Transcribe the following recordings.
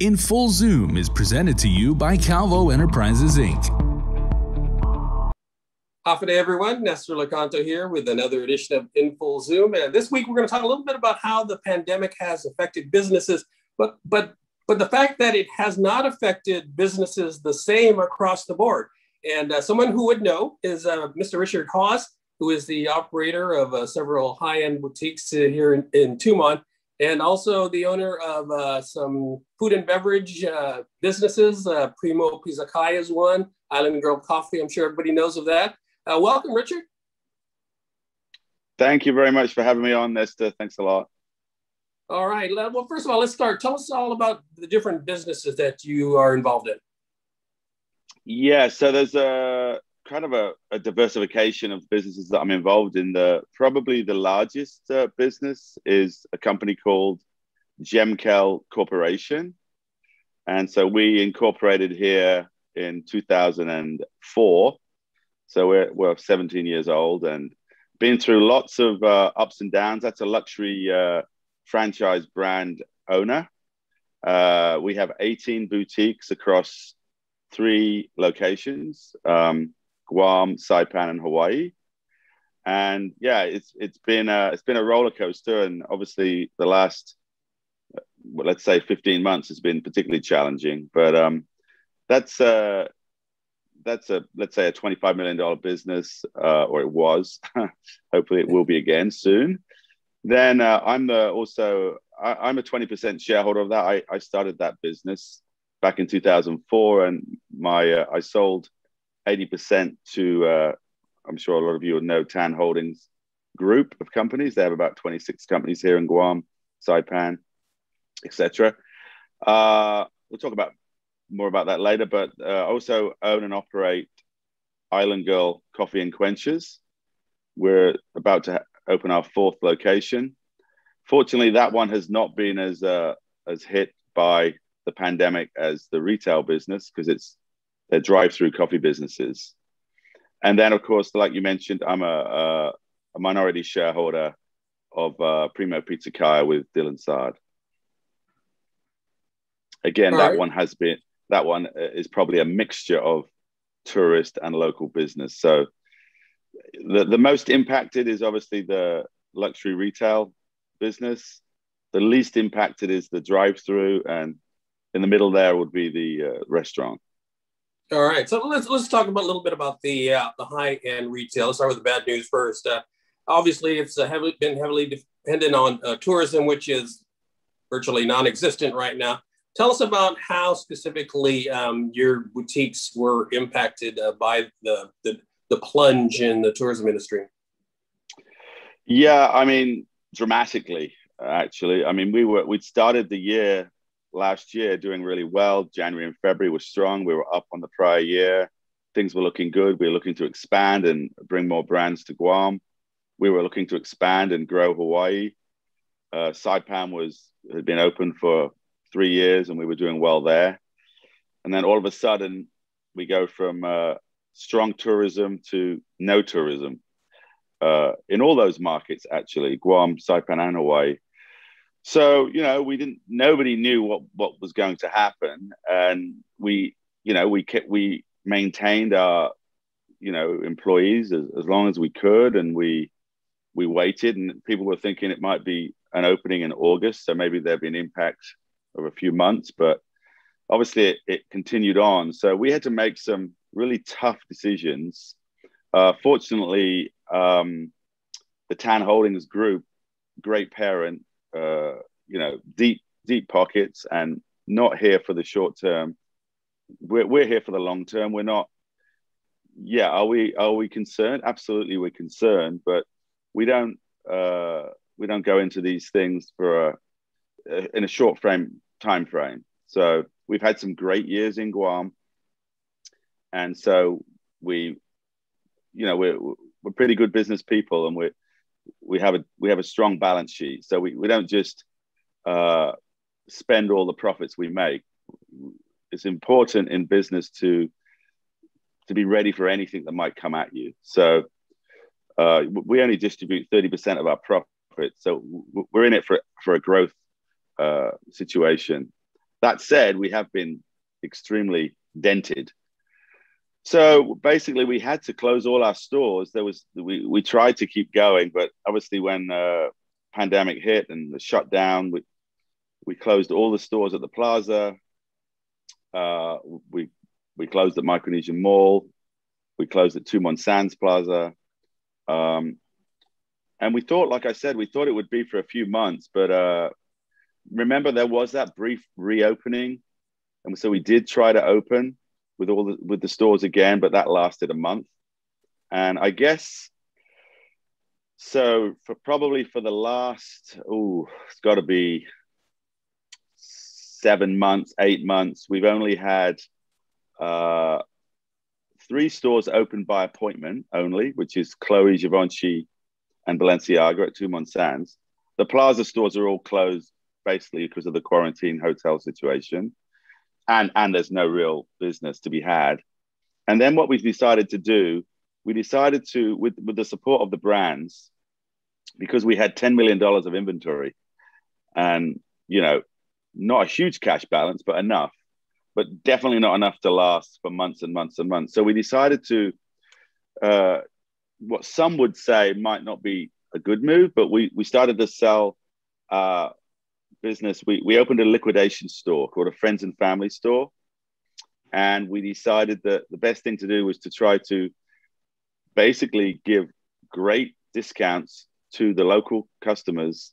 In Full Zoom is presented to you by Calvo Enterprises, Inc. Half a day, everyone. Nestor Lecanto here with another edition of In Full Zoom. And this week, we're going to talk a little bit about how the pandemic has affected businesses, but the fact that it has not affected businesses the same across the board. And someone who would know is Mr. Richard Hawes, who is the operator of several high-end boutiques here in Tumon, and also the owner of some food and beverage businesses. Primo Pizzacai is one, Island Girl Coffee, I'm sure everybody knows of that. Welcome, Richard. Thank you very much for having me on, Nestor. Thanks a lot. All right. Well, first of all, let's start. Tell us all about the different businesses that you are involved in. Yeah, so there's a kind of a diversification of businesses that I'm involved in. Probably the largest business is a company called Gemkel Corporation. And so we incorporated here in 2004. So we're 17 years old and been through lots of ups and downs. That's a luxury franchise brand owner. We have 18 boutiques across 3 locations, Guam, Saipan, and Hawaii. And yeah, it's been a roller coaster, and obviously the last, let's say 15 months has been particularly challenging. But that's a let's say a $25 million business, or it was. Hopefully it will be again soon. Then I'm a 20% shareholder of that. I started that business back in 2004, and I sold 80% to, I'm sure a lot of you would know, Tan Holdings group of companies. They have about 26 companies here in Guam, Saipan, etc. We'll talk more about that later, but I also own and operate Island Girl Coffee and Quenchers. We're about to open our 4th location. Fortunately, that one has not been as hit by the pandemic as the retail business, because they're drive-through coffee businesses. And then, of course, like you mentioned, I'm a minority shareholder of Primo Pizzacai with Dylan Saad. Again, that one is probably a mixture of tourist and local business. So the most impacted is obviously the luxury retail business. The least impacted is the drive-through, and in the middle there would be the restaurant. All right, so let's talk about a little bit about the high-end retail. Let's start with the bad news first. Obviously, it's been heavily dependent on tourism, which is virtually non-existent right now. Tell us about how specifically your boutiques were impacted by the plunge in the tourism industry. Yeah, I mean, dramatically, actually. I mean, we'd started the year last year doing really well. January and February were strong. We were up on the prior year. Things were looking good. We were looking to expand and bring more brands to Guam. We were looking to expand and grow Hawaii. Saipan had been open for 3 years, and we were doing well there. And then all of a sudden, we go from strong tourism to no tourism in all those markets, actually, Guam, Saipan, and Hawaii. So, nobody knew what was going to happen. And we maintained our, employees as long as we could. And we waited, and people were thinking it might be an opening in August. So maybe there'd be an impact of a few months, but obviously it continued on. So we had to make some really tough decisions. Fortunately, the Tan Holdings group, great parent, deep pockets, and not here for the short term. We're here for the long term. We're not. Yeah, are we concerned? Absolutely, we're concerned, but we don't go into these things in a short time frame. So we've had some great years in Guam, and so we're pretty good business people, and we have a strong balance sheet. So we don't just spend all the profits we make. It's important in business to be ready for anything that might come at you. So we only distribute 30% of our profit. So we're in it for a growth situation. That said, we have been extremely dented. So basically, we had to close all our stores. We tried to keep going, but obviously, when pandemic hit and the shutdown, we closed all the stores at the plaza. We closed at Micronesian Mall. We closed at Tumon Sands Plaza. And we thought, like I said, we thought it would be for a few months, but remember there was that brief reopening, and so we did try to open with the stores again, but that lasted a month. And I guess so for the last, it's got to be 7 months, 8 months, we've only had 3 stores open by appointment only, which is Chloe, Givenchy, and Balenciaga at Tumon Sands. The plaza stores are all closed basically because of the quarantine hotel situation. And there's no real business to be had. And then what we decided to do, with the support of the brands, because we had $10 million of inventory and, not a huge cash balance, but enough, but definitely not enough to last for months and months and months. So we decided to, what some would say might not be a good move, but we started to sell business. We opened a liquidation store called a friends and family store. And we decided that the best thing to do was to try to basically give great discounts to the local customers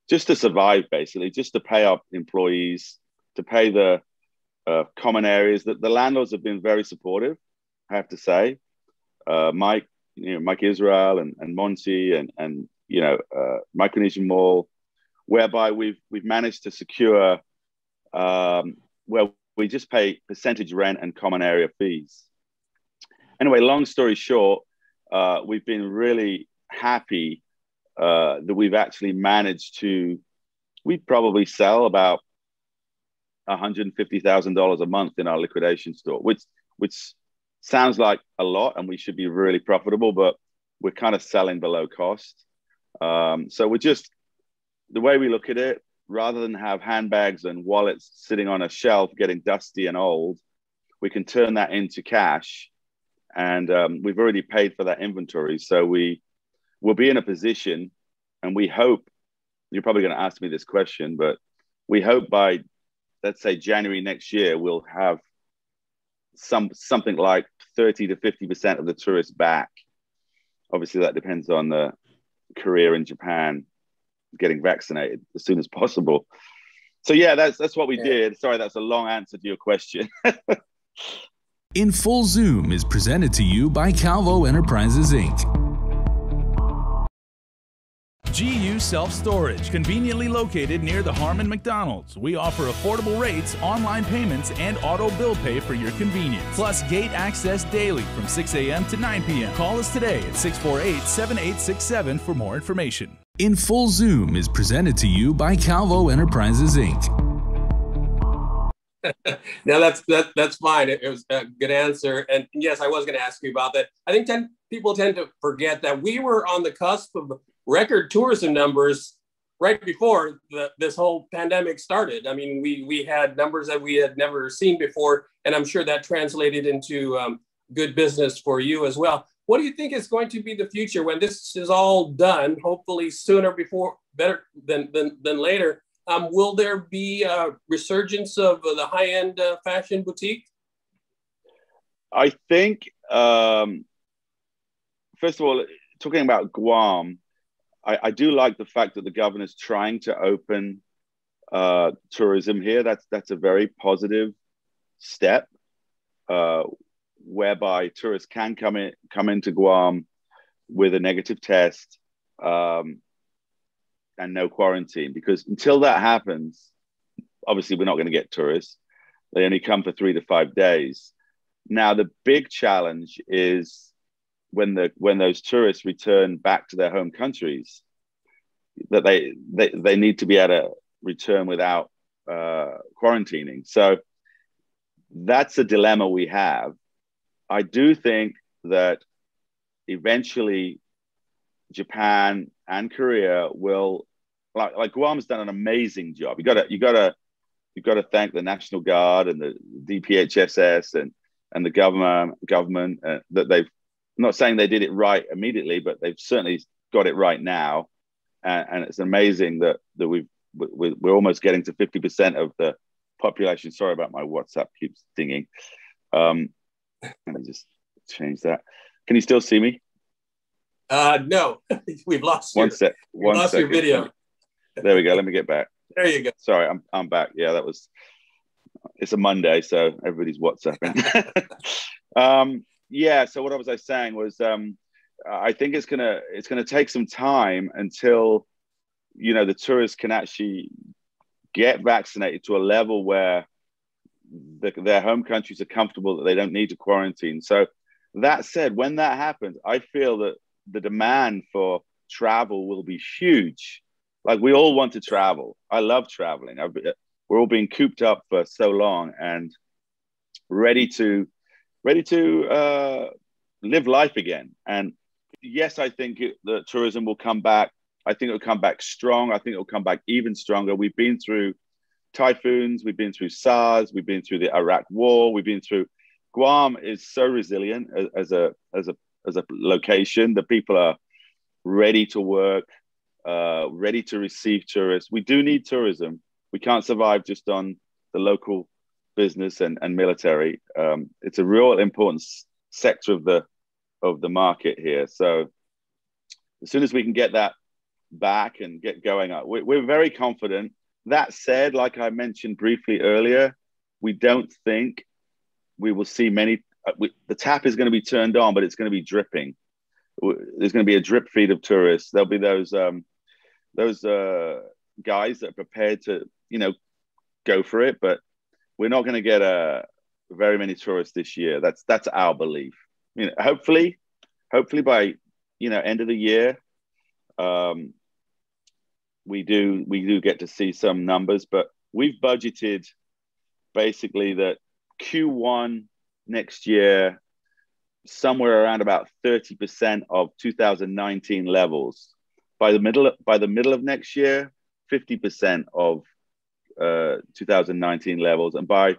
just to survive, basically, just to pay our employees, to pay the common areas. That the landlords have been very supportive, I have to say. Mike Israel and Monty and Micronesian Mall, whereby we've managed to secure where we just pay percentage rent and common area fees. Anyway, long story short, we've been really happy that we've actually managed to, we probably sell about $150,000 a month in our liquidation store, which sounds like a lot and we should be really profitable, but we're kind of selling below cost. So we're just, the way we look at it, rather than have handbags and wallets sitting on a shelf getting dusty and old, we can turn that into cash. And we've already paid for that inventory. So we will be in a position, and we hope, you're probably going to ask me this question, but we hope by, let's say, January next year, we'll have something like 30 to 50% of the tourists back. Obviously, that depends on the Korea and Japan getting vaccinated as soon as possible. So yeah, that's what we did. Sorry, that's a long answer to your question. In Full Zoom is presented to you by Calvo Enterprises, Inc. GU Self-Storage, conveniently located near the Harmon McDonald's. We offer affordable rates, online payments, and auto bill pay for your convenience. Plus gate access daily from 6 a.m. to 9 p.m. Call us today at 648-7867 for more information. In Full Zoom is presented to you by Calvo Enterprises, Inc. Now that's fine. It was a good answer. And yes, I was going to ask you about that. I think people tend to forget that we were on the cusp of record tourism numbers right before this whole pandemic started. I mean, we had numbers that we had never seen before, and I'm sure that translated into good business for you as well. What do you think is going to be the future when this is all done? Hopefully sooner better than later. Will there be a resurgence of the high-end fashion boutique? I think, first of all, talking about Guam, I do like the fact that the governor's trying to open tourism here. That's a very positive step, whereby tourists can come into Guam with a negative test and no quarantine. Because until that happens, obviously we're not going to get tourists. They only come for 3 to 5 days. Now the big challenge is when those tourists return back to their home countries, that they need to be able to return without quarantining. So that's a dilemma we have. I do think that eventually Japan and Korea will, like Guam's done an amazing job. You gotta you've got to thank the National Guard and the DPHSS and the government that they've, I'm not saying they did it right immediately, but they've certainly got it right now. And it's amazing that we're almost getting to 50% of the population. Sorry about my WhatsApp keeps dinging. Let me just change that. Can you still see me? No, we've lost one sec. One lost second. Your video. There we go. Let me get back. There you go. Sorry, I'm back. Yeah, it's a Monday, so everybody's WhatsApping. Yeah. So what was I saying was, I think it's gonna take some time until, you know, the tourists can actually get vaccinated to a level where their home countries are comfortable that they don't need to quarantine. So that said, when that happens, I feel that the demand for travel will be huge. Like, we all want to travel. I love traveling. We're all being cooped up for so long and ready to live life again. And yes, I think the tourism will come back. I think it'll come back strong. I think it'll come back even stronger. We've been through typhoons. We've been through SARS. We've been through the Iraq War. We've been through. Guam is so resilient as a location. The people are ready to work, ready to receive tourists. We do need tourism. We can't survive just on the local business and military. It's a real important sector of the market here. So as soon as we can get that back and get going up, we're very confident. That said, like I mentioned briefly earlier, we don't think we will see many. The tap is going to be turned on, but it's going to be dripping. There's going to be a drip feed of tourists. There'll be those guys that are prepared to, you know, go for it. But we're not going to get very many tourists this year. That's our belief. You know, hopefully by, you know, end of the year, we do get to see some numbers. But we've budgeted basically that Q1 next year, somewhere around about 30% of 2019 levels. By the middle of next year, 50% of 2019 levels, and by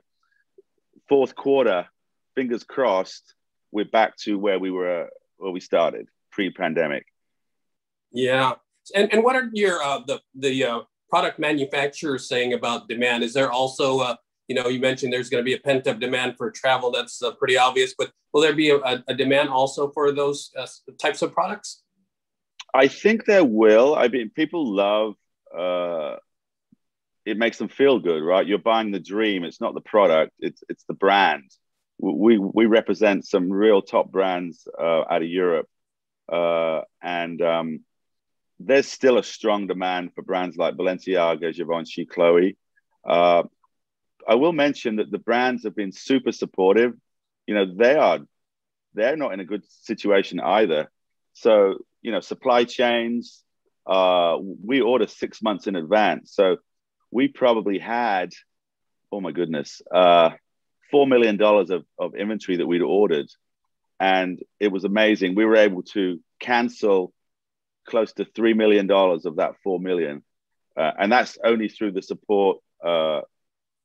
fourth quarter, fingers crossed, we're back to where we started pre-pandemic. Yeah, and what are your the product manufacturers saying about demand? Is there also you know, you mentioned there's going to be a pent-up demand for travel. That's pretty obvious. But will there be a demand also for those types of products? I think there will. I mean, people love. It makes them feel good, right? You're buying the dream. It's not the product. It's the brand. We represent some real top brands out of Europe, and there's still a strong demand for brands like Balenciaga, Givenchy, Chloe. I will mention that the brands have been super supportive. You know, they're not in a good situation either. So, you know, supply chains, we order 6 months in advance. So we probably had, oh my goodness, $4 million of inventory that we'd ordered. And it was amazing. We were able to cancel close to $3 million of that 4 million. And that's only through the support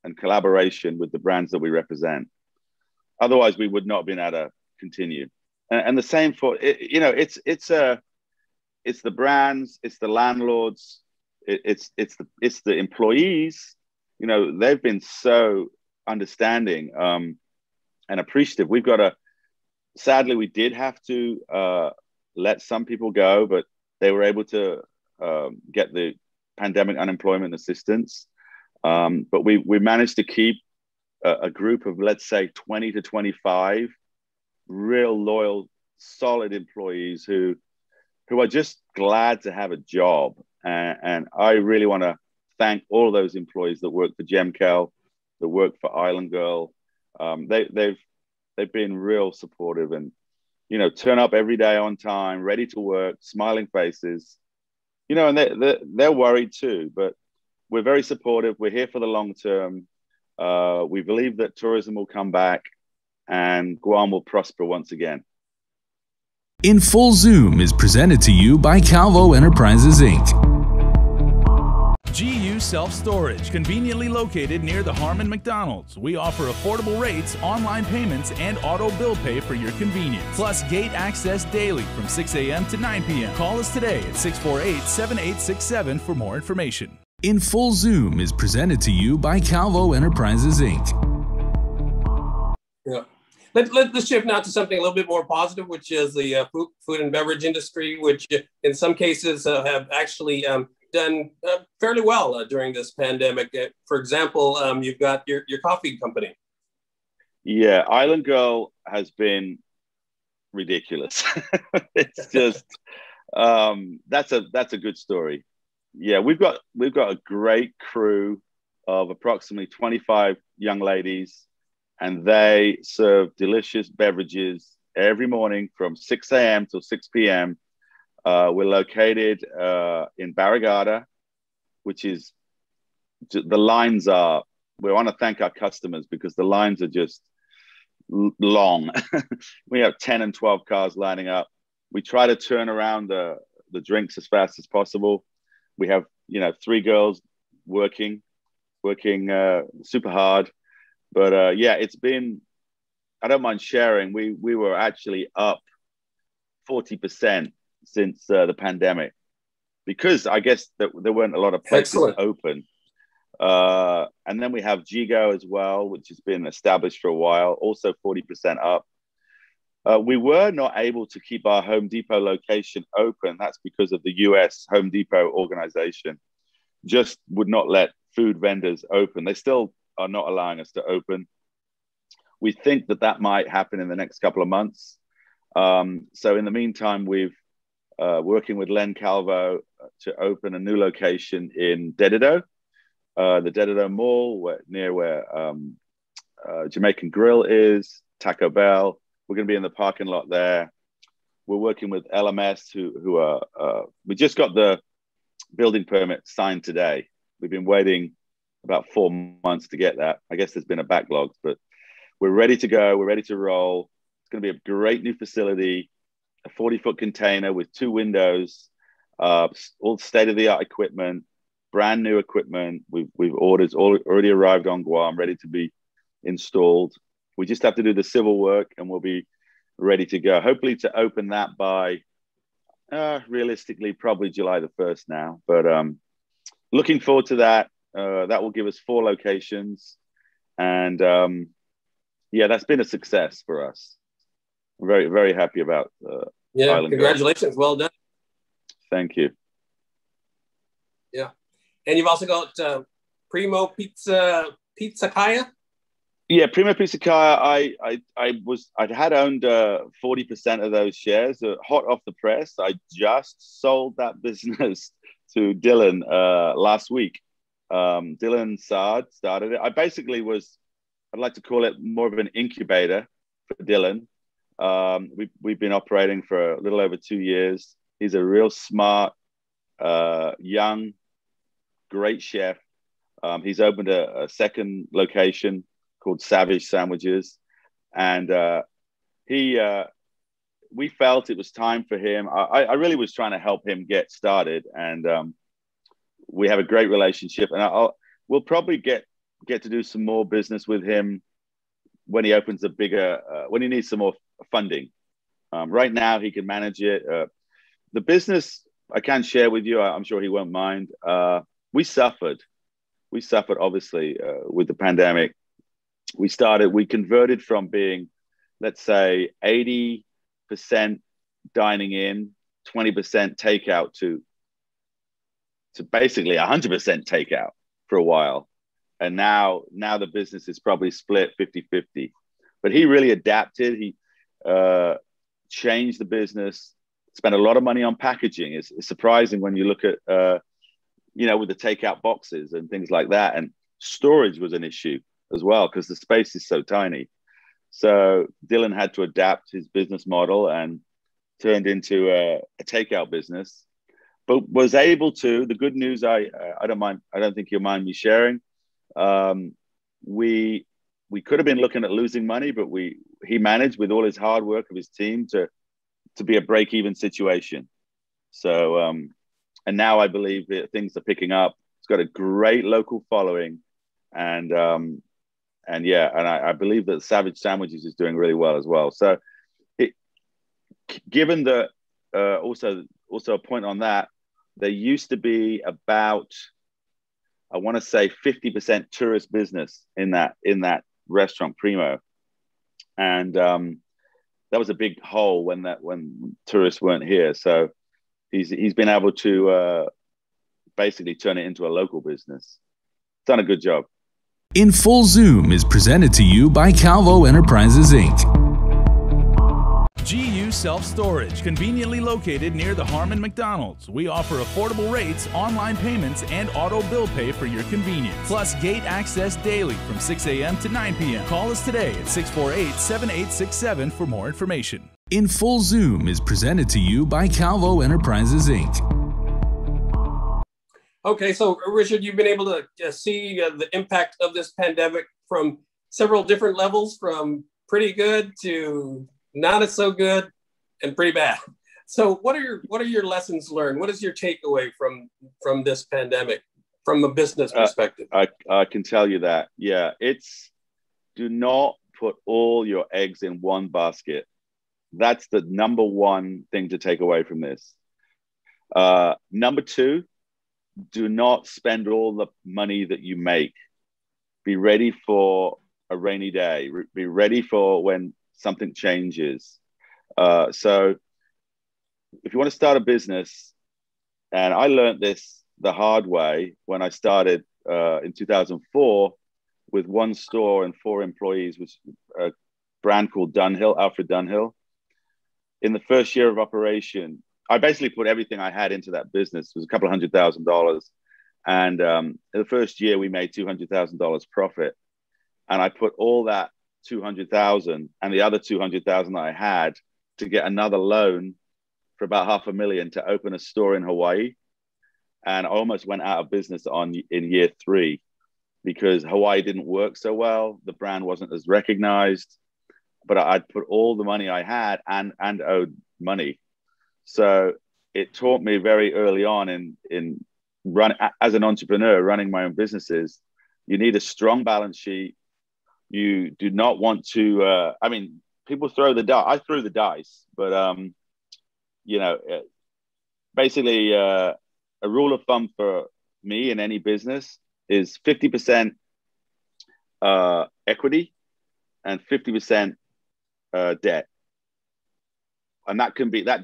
and collaboration with the brands that we represent. Otherwise, we would not have been able to continue. And the same for, you know, it's the brands, it's the landlords, it's the employees. You know, they've been so understanding and appreciative. We've got sadly, we did have to let some people go, but they were able to get the pandemic unemployment assistance. But we managed to keep a group of, let's say, 20 to 25 real loyal, solid employees who are just glad to have a job. And I really want to thank all of those employees that work for Gemkel, that work for Island Girl. They've been real supportive and, you know, turn up every day on time, ready to work, smiling faces, you know, and they're worried too, but we're very supportive. We're here for the long term. We believe that tourism will come back and Guam will prosper once again. In Full Zoom is presented to you by Calvo Enterprises, Inc. GU Self-Storage, conveniently located near the Harmon McDonald's. We offer affordable rates, online payments, and auto bill pay for your convenience. Plus gate access daily from 6 a.m. to 9 p.m. Call us today at 648-7867 for more information. In Full Zoom is presented to you by Calvo Enterprises, Inc. Yeah. Let's shift now to something a little bit more positive, which is the food and beverage industry, which in some cases have actually done fairly well during this pandemic. For example, you've got your coffee company. Yeah, Island Girl has been ridiculous. It's just that's a good story. Yeah, we've got a great crew of approximately 25 young ladies, and they serve delicious beverages every morning from 6 a.m. till 6 p.m. We're located in Barrigada, which is the lines are. We want to thank our customers because the lines are just long. We have 10 and 12 cars lining up. We try to turn around the drinks as fast as possible. We have 3 girls working super hard. But yeah, it's been. I don't mind sharing. We were actually up 40% since the pandemic, because I guess that there weren't a lot of places open. And then we have Gigo as well, which has been established for a while, also 40% up. We were not able to keep our Home Depot location open. That's because of the US Home Depot organization just would not let food vendors open. They still are not allowing us to open. We think that might happen in the next couple of months. So in the meantime, we've working with Len Calvo to open a new location in Dedido, the Dedido Mall, near where Jamaican Grill is, Taco Bell. We're going to be in the parking lot there. We're working with LMS, who are, we just got the building permit signed today. We've been waiting about 4 months to get that. I guess there's been a backlog, but we're ready to go. We're ready to roll. It's going to be a great new facility, a 40-foot container with 2 windows, all state-of-the-art equipment, brand new equipment. We've orders already arrived on Guam, ready to be installed. We just have to do the civil work and we'll be ready to go. Hopefully to open that by, realistically, probably July the 1st now. But looking forward to that. That will give us 4 locations. And yeah, that's been a success for us. I'm very, very happy about Island congratulations. Girl. Well done. Thank you. Yeah. And you've also got Primo Pizzacaya. Yeah, Primo Pizzacaya. I had owned 40% of those shares, hot off the press. I just sold that business to Dylan last week. Dylan Saad started it. I basically I'd like to call it more of an incubator for Dylan. We've been operating for a little over 2 years. He's a real smart, young, great chef. He's opened a second location called Savage Sandwiches. And we felt it was time for him. I really was trying to help him get started. And we have a great relationship. And we'll probably get to do some more business with him when he opens a bigger, when he needs some more funding. Right now, he can manage it. The business, I can share with you, I'm sure he won't mind. We suffered, obviously, with the pandemic. We converted from being, let's say, 80% dining in, 20% takeout to basically 100% takeout for a while. And now the business is probably split 50-50. But he really adapted. He changed the business, spent a lot of money on packaging. It's surprising when you look at, with the takeout boxes and things like that. And storage was an issue as well because the space is so tiny. So Dylan had to adapt his business model and turned into a takeout business, but was able to. The good news, I don't mind. I don't think you'll mind me sharing. We could have been looking at losing money, but he managed with all his hard work of his team to be a break-even situation. So and now I believe that things are picking up. It's got a great local following, and yeah, and I believe that Savage Sandwiches is doing really well as well. So, given that, also a point on that, there used to be about, I want to say 50% tourist business in that restaurant Primo, and that was a big hole when tourists weren't here. So he's been able to basically turn it into a local business. Done a good job. In Full Zoom is presented to you by Calvo Enterprises, Inc. GU Self-Storage, conveniently located near the Harmon McDonald's. We offer affordable rates, online payments, and auto bill pay for your convenience. Plus gate access daily from 6 a.m. to 9 p.m. Call us today at 648-7867 for more information. In Full Zoom is presented to you by Calvo Enterprises, Inc. Okay, so Richard, you've been able to see the impact of this pandemic from several different levels, from pretty good to not so good and pretty bad. So what are your lessons learned? What is your takeaway from this pandemic from a business perspective? I can tell you that. Yeah, do not put all your eggs in one basket. That's the number one thing to take away from this. Number two, do not spend all the money that you make. Be ready for a rainy day. Be ready for when something changes. So if you want to start a business, and I learned this the hard way when I started in 2004 with one store and 4 employees, which a brand called Dunhill, Alfred Dunhill. In the first year of operation, I basically put everything I had into that business. It was a couple of $100,000. And in the first year, we made $200,000 profit. And I put all that 200,000 and the other 200,000 that I had to get another loan for about $500,000 to open a store in Hawaii. And I almost went out of business in year 3 because Hawaii didn't work so well. The brand wasn't as recognized, but I'd put all the money I had and owed money. So it taught me very early on in run as an entrepreneur, running my own businesses, you need a strong balance sheet. You do not want to, I mean, people throw the dice. I threw the dice, but, you know, basically a rule of thumb for me in any business is 50% equity and 50% debt. And that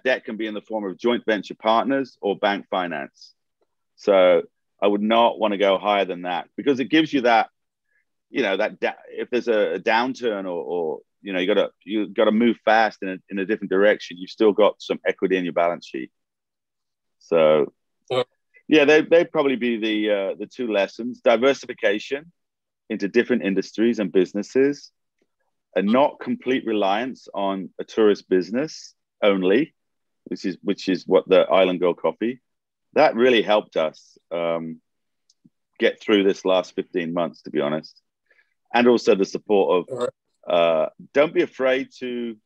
debt can be in the form of joint venture partners or bank finance. So I would not want to go higher than that because it gives you that, you know, if there's a downturn or you know, you got to move fast in a different direction, you've still got some equity in your balance sheet. So yeah, they'd probably be the 2 lessons: diversification into different industries and businesses, and not complete reliance on a tourist business only, which is what the Island Gold Coffee. That really helped us get through this last 15 months, to be honest. And also the support of, don't be afraid to,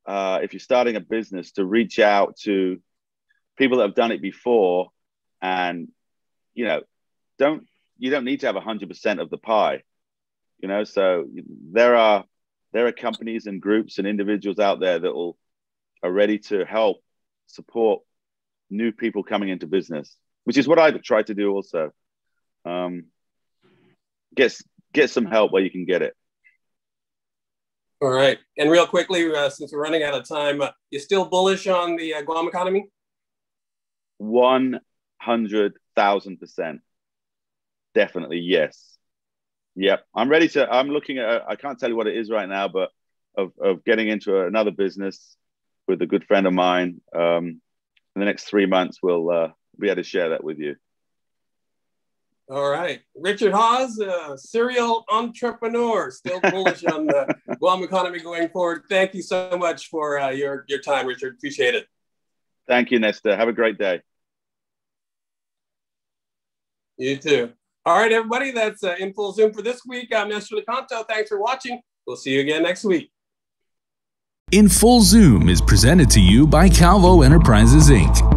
if you're starting a business, to reach out to people that have done it before. And, you know, you don't need to have 100% of the pie, you know? So there are companies and groups and individuals out there that are ready to help support new people coming into business, which is what I try to do also. Get some help where you can get it. All right. And real quickly, since we're running out of time, you're still bullish on the Guam economy? 100,000%. Definitely, yes. Yep. I'm looking at, I can't tell you what it is right now, but of getting into another business with a good friend of mine. In the next 3 months, we'll be able to share that with you. All right. Richard Hawes, serial entrepreneur, still bullish on the Guam economy going forward. Thank you so much for your time, Richard. Appreciate it. Thank you, Nestor. Have a great day. You too. All right, everybody. That's In Full Zoom for this week. I'm Nestor Lecanto. Thanks for watching. We'll see you again next week. In Full Zoom is presented to you by Calvo Enterprises, Inc.